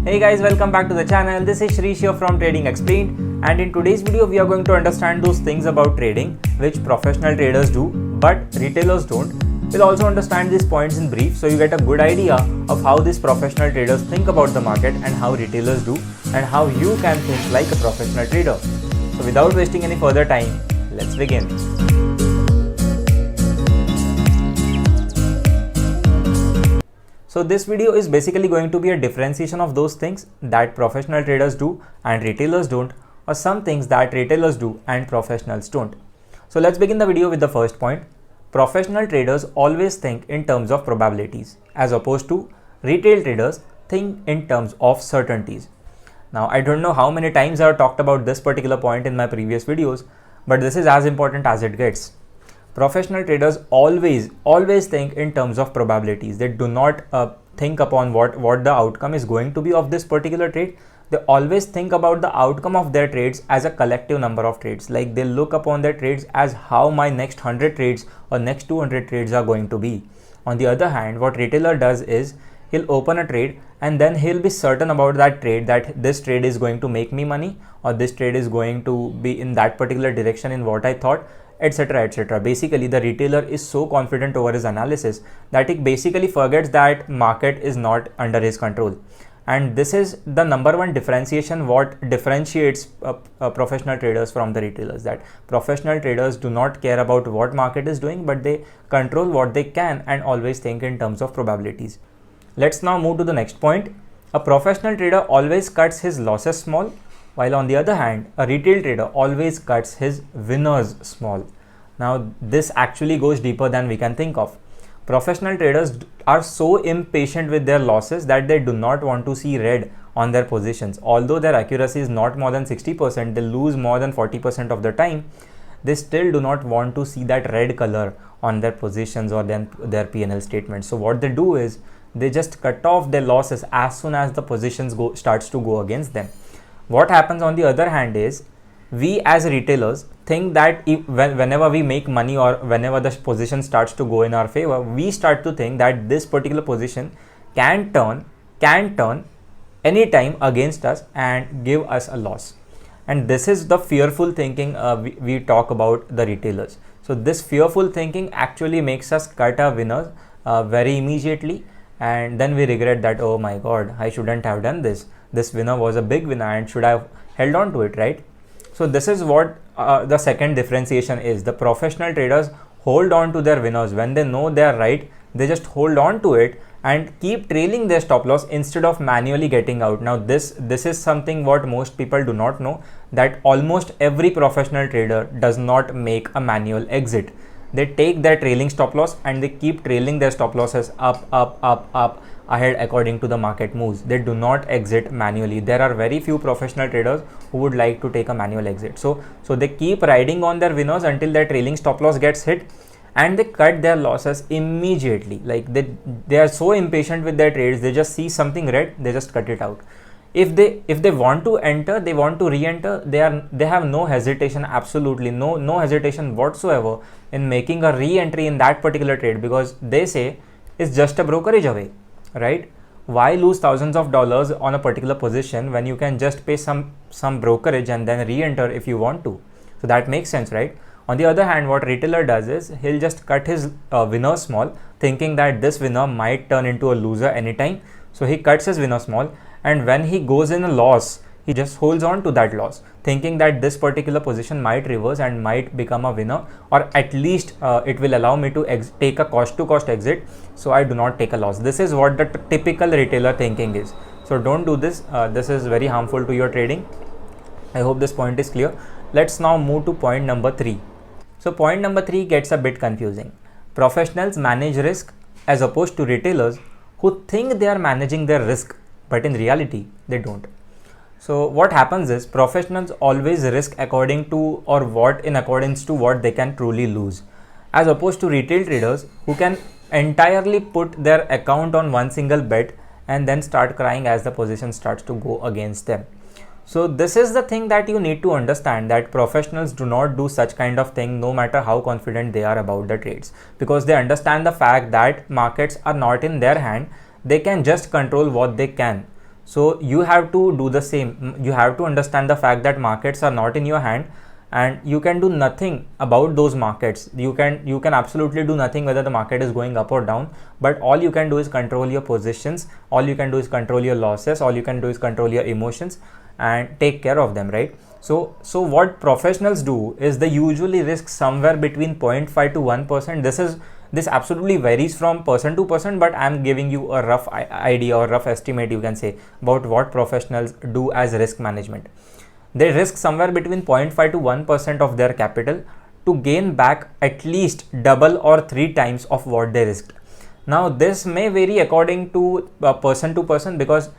Hey guys, welcome back to the channel. This is Shrish here from Trading Explained, and in today's video we are going to understand those things about trading which professional traders do but retailers don't. We'll also understand these points in brief so you get a good idea of how these professional traders think about the market and how retailers do and how you can think like a professional trader. So without wasting any further time, let's begin. So this video is basically going to be a differentiation of those things that professional traders do and retailers don't, or some things that retailers do and professionals don't. So let's begin the video with the first point. Professional traders always think in terms of probabilities, as opposed to retail traders think in terms of certainties. Now I don't know how many times I've talked about this particular point in my previous videos, but this is as important as it gets. Professional traders always think in terms of probabilities. They do not think upon what the outcome is going to be of this particular trade. They always think about the outcome of their trades as a collective number of trades. Like they look upon their trades as how my next 100 trades or next 200 trades are going to be. On the other hand, what retailer does is he'll open a trade and then he'll be certain about that trade, that this trade is going to make me money or this trade is going to be in that particular direction in what I thought, etc, etc. Basically the retailer is so confident over his analysis that he basically forgets that market is not under his control. And this is the number one differentiation what differentiates professional traders from the retailers, that professional traders do not care about what market is doing, but they control what they can and always think in terms of probabilities. Let's now move to the next point. A professional trader always cuts his losses small, while on the other hand, a retail trader always cuts his winners small. Now, this actually goes deeper than we can think of. Professional traders are so impatient with their losses that they do not want to see red on their positions. Although their accuracy is not more than 60%, they lose more than 40% of the time, they still do not want to see that red color on their positions or then their P&L statements. So what they do is they just cut off their losses as soon as the positions starts to go against them. What happens on the other hand is, we as retailers think that whenever we make money or whenever the position starts to go in our favor, we start to think that this particular position can turn anytime against us and give us a loss. And this is the fearful thinking we talk about the retailers. So this fearful thinking actually makes us cut our winners very immediately, and then we regret that, oh my god, I shouldn't have done this. This winner was a big winner and should have held on to it, right? So this is what the second differentiation is. The professional traders hold on to their winners. When they know they are right, they just hold on to it and keep trailing their stop loss instead of manually getting out. Now this is something what most people do not know, that almost every professional trader does not make a manual exit. They take their trailing stop loss and they keep trailing their stop losses up ahead according to the market moves. They do not exit manually. There are very few professional traders who would like to take a manual exit. So they keep riding on their winners until their trailing stop loss gets hit and they cut their losses immediately. Like they are so impatient with their trades, they just see something red, they just cut it out. If they want to enter, they want to re-enter, they have no hesitation, absolutely no hesitation whatsoever in making a re-entry in that particular trade, because they say it's just a brokerage away, right? Why lose thousands of dollars on a particular position when you can just pay some brokerage and then re-enter if you want to? So that makes sense, right? On the other hand, what retailer does is he'll just cut his winner small, thinking that this winner might turn into a loser anytime. So he cuts his winner small, and when he goes in a loss, he just holds on to that loss, thinking that this particular position might reverse and might become a winner, or at least it will allow me to take a cost to cost exit, so I do not take a loss. This is what the typical retailer thinking is. So don't do this. This is very harmful to your trading. I hope this point is clear. Let's now move to point number 3. So point number 3 gets a bit confusing. Professionals manage risk as opposed to retailers who think they are managing their risk, but in reality they don't. So what happens is, professionals always risk according to in accordance to what they can truly lose, as opposed to retail traders who can entirely put their account on one single bet and then start crying as the position starts to go against them. So this is the thing that you need to understand, that professionals do not do such kind of thing no matter how confident they are about the trades, because they understand the fact that markets are not in their hand. They can just control what they can. So you have to do the same. You have to understand the fact that markets are not in your hand, and you can do nothing about those markets. You can absolutely do nothing whether the market is going up or down, but all you can do is control your positions, all you can do is control your losses, all you can do is control your emotions and take care of them, right? So what professionals do is they usually risk somewhere between 0.5 to 1%. This absolutely varies from person to person, but I'm giving you a rough idea or rough estimate, you can say, about what professionals do as risk management. They risk somewhere between 0.5 to 1% of their capital to gain back at least double or 3 times of what they risked. Now this may vary according to person to person, because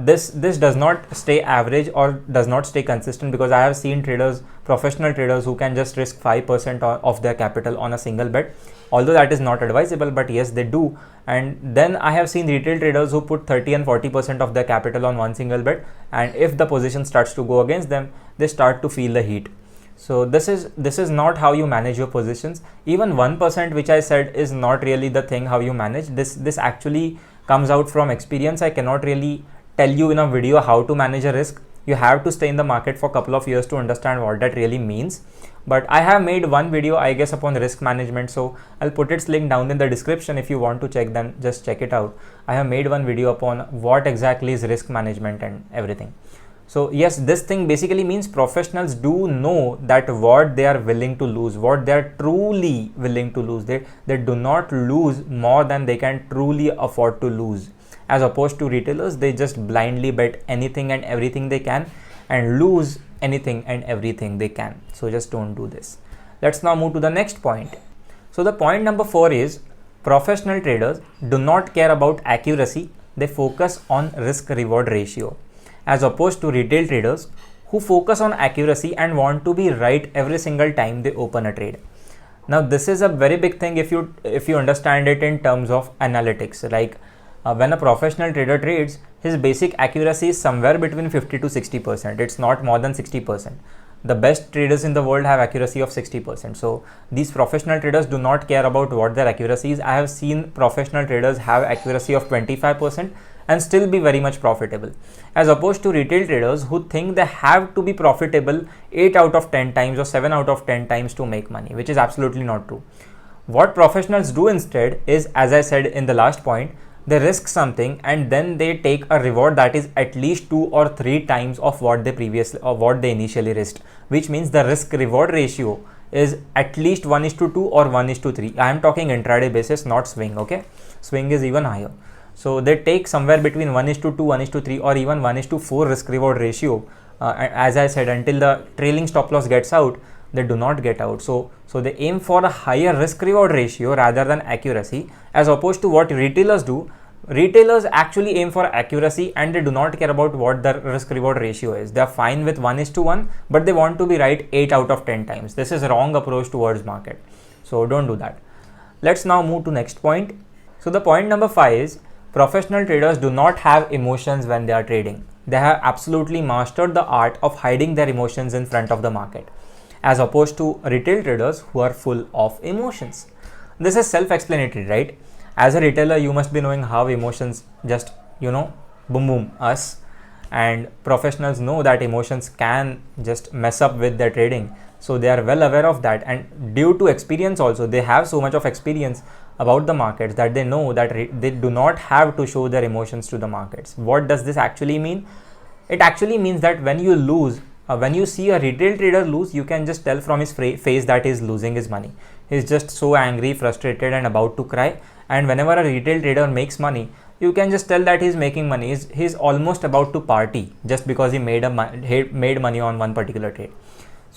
this does not stay average or does not stay consistent, because I have seen traders, professional traders, who can just risk 5% of their capital on a single bet, although that is not advisable, but yes, they do. And then I have seen retail traders who put 30 and 40% of their capital on one single bet, and if the position starts to go against them, they start to feel the heat. So this is not how you manage your positions. Even 1%, which I said, is not really the thing how you manage. This actually comes out from experience. I cannot really tell you in a video how to manage a risk. You have to stay in the market for a couple of years to understand what that really means. But I have made one video, I guess, upon risk management, so I'll put its link down in the description. If you want to check, then just check it out. I have made one video upon what exactly is risk management and everything. So yes, this thing basically means professionals do know that what they are willing to lose, what they are truly willing to lose. They do not lose more than they can truly afford to lose. As opposed to retailers, they just blindly bet anything and everything they can and lose anything and everything they can. So just don't do this. Let's now move to the next point. So the point number 4 is professional traders do not care about accuracy. They focus on risk reward ratio, as opposed to retail traders who focus on accuracy and want to be right every single time they open a trade. Now this is a very big thing if you understand it in terms of analytics. Like when a professional trader trades, his basic accuracy is somewhere between 50 to 60%. It's not more than 60%. The best traders in the world have accuracy of 60%. So these professional traders do not care about what their accuracy is. I have seen professional traders have accuracy of 25% and still be very much profitable, as opposed to retail traders who think they have to be profitable 8 out of 10 times or 7 out of 10 times to make money, which is absolutely not true. What professionals do instead is, as I said in the last point, they risk something and then they take a reward that is at least 2 or 3 times of what they initially risked, which means the risk reward ratio is at least 1:2 or 1:3. I am talking intraday basis, not swing. Okay, swing is even higher. So they take somewhere between 1:2, 1:3, or even 1:4 risk reward ratio. As I said, until the trailing stop loss gets out, they do not get out. So they aim for a higher risk reward ratio rather than accuracy, as opposed to what retailers do. Retailers actually aim for accuracy and they do not care about what the risk reward ratio is. They are fine with 1:1, but they want to be right 8 out of 10 times. This is a wrong approach towards market. So don't do that. Let's now move to next point. So the point number 5 is professional traders do not have emotions when they are trading. They have absolutely mastered the art of hiding their emotions in front of the market, as opposed to retail traders who are full of emotions. This is self-explanatory, right? As a retailer, you must be knowing how emotions just, boom us, and professionals know that emotions can just mess up with their trading. So they are well aware of that, and due to experience also, they have so much of experience about the markets that they know that they do not have to show their emotions to the markets. What does this actually mean? It actually means that when you lose, when you see a retail trader lose, you can just tell from his face that he's losing his money. He's just so angry, frustrated, and about to cry. And whenever a retail trader makes money, you can just tell that he's making money. He's almost about to party just because he made money on one particular trade.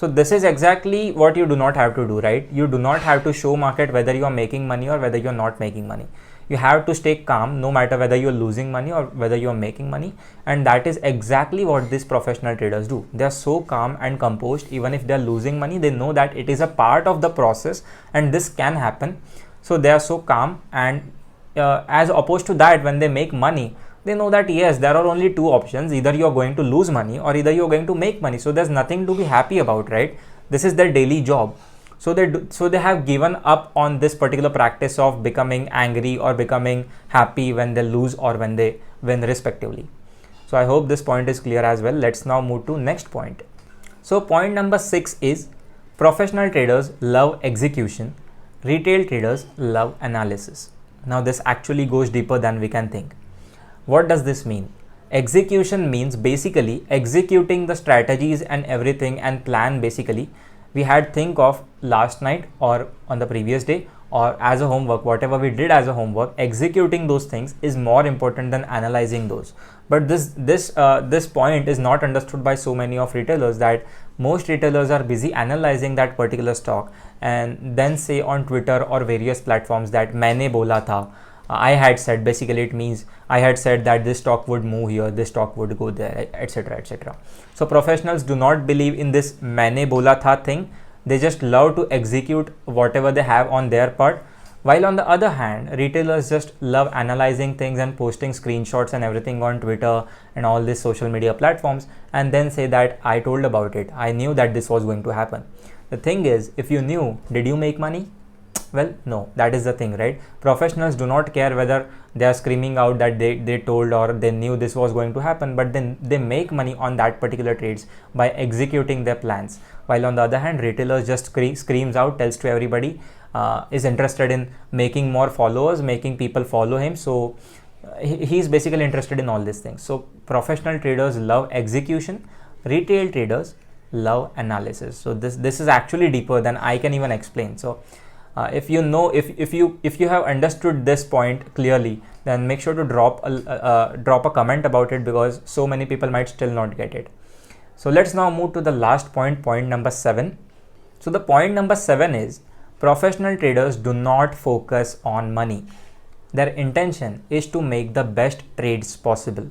So this is exactly what you do not have to do, right? You do not have to show market whether you are making money or whether you're not making money. You have to stay calm no matter whether you're losing money or whether you're making money. And that is exactly what these professional traders do. They are so calm and composed. Even if they're losing money, they know that it is a part of the process and this can happen. So they are so calm, and as opposed to that, when they make money, they know that yes, there are only 2 options. Either you're going to lose money or either you're going to make money. So there's nothing to be happy about, right? This is their daily job. So they have given up on this particular practice of becoming angry or becoming happy when they lose or when they win respectively. So I hope this point is clear as well. Let's now move to next point. So point number 6 is professional traders love execution, retail traders love analysis. Now this actually goes deeper than we can think. What does this mean? Execution means basically executing the strategies and everything and plan basically we had think of last night or on the previous day or as a homework, whatever we did as a homework. Executing those things is more important than analyzing those. But this point is not understood by so many of retailers, that most retailers are busy analyzing that particular stock and then say on Twitter or various platforms that maine bola tha, I had said. Basically it means I had said that this stock would move here, this stock would go there, etc, etc. So professionals do not believe in this maine bola tha thing. They just love to execute whatever they have on their part. While on the other hand, retailers just love analyzing things and posting screenshots and everything on Twitter and all these social media platforms and then say that I told about it. I knew that this was going to happen. The thing is, if you knew, did you make money? Well, no, that is the thing, right? Professionals do not care whether they are screaming out that they told or they knew this was going to happen, but then they make money on that particular trades by executing their plans. While on the other hand, retailers just screams out, tells to everybody, is interested in making more followers, making people follow him. So he's basically interested in all these things. So professional traders love execution, retail traders love analysis. So this is actually deeper than I can even explain. So if you know, if you have understood this point clearly, then make sure to drop a comment about it, because so many people might still not get it. So let's now move to the last point, point number 7. So the point number 7 is professional traders do not focus on money. Their intention is to make the best trades possible,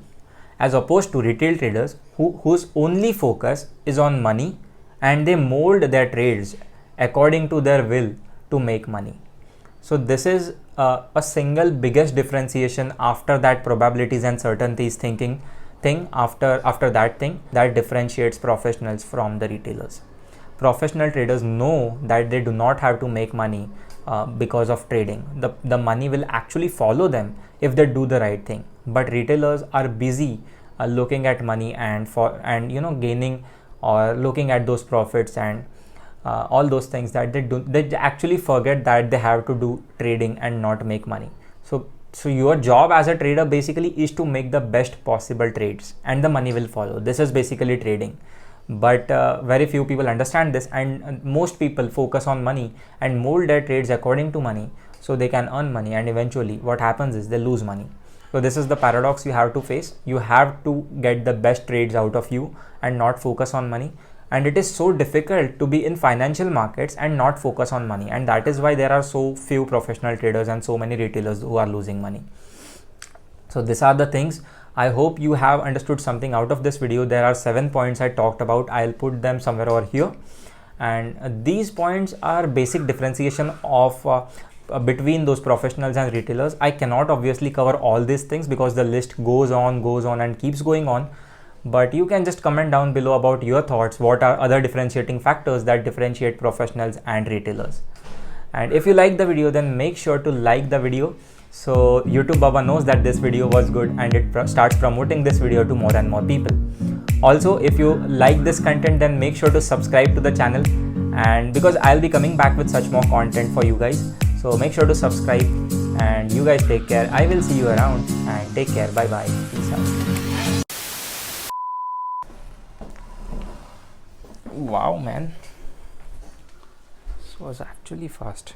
as opposed to retail traders whose only focus is on money and they mold their trades according to their will to make money. So this is a single biggest differentiation after that probabilities and certainties thinking thing, after that thing that differentiates professionals from the retailers. Professional traders know that they do not have to make money because of trading. The money will actually follow them if they do the right thing. But retailers are busy looking at money and gaining or looking at those profits and all those things that they actually forget that they have to do trading and not make money. So your job as a trader basically is to make the best possible trades and the money will follow. This is basically trading. But very few people understand this, and most people focus on money and mold their trades according to money so they can earn money, and eventually what happens is they lose money. So this is the paradox you have to face. You have to get the best trades out of you and not focus on money. And it is so difficult to be in financial markets and not focus on money, and that is why there are so few professional traders and so many retailers who are losing money. So these are the things. I hope you have understood something out of this video. There are 7 points I talked about. I'll put them somewhere over here, and these points are basic differentiation of between those professionals and retailers. I cannot obviously cover all these things because the list goes on and keeps going on. But you can just comment down below about your thoughts. What are other differentiating factors that differentiate professionals and retailers? And if you like the video, then make sure to like the video so YouTube Baba knows that this video was good and it starts promoting this video to more and more people. Also, if you like this content, then make sure to subscribe to the channel, and because I'll be coming back with such more content for you guys. So make sure to subscribe, and you guys take care. I will see you around, and take care. Bye bye. Peace out. Wow, man, this was actually fast.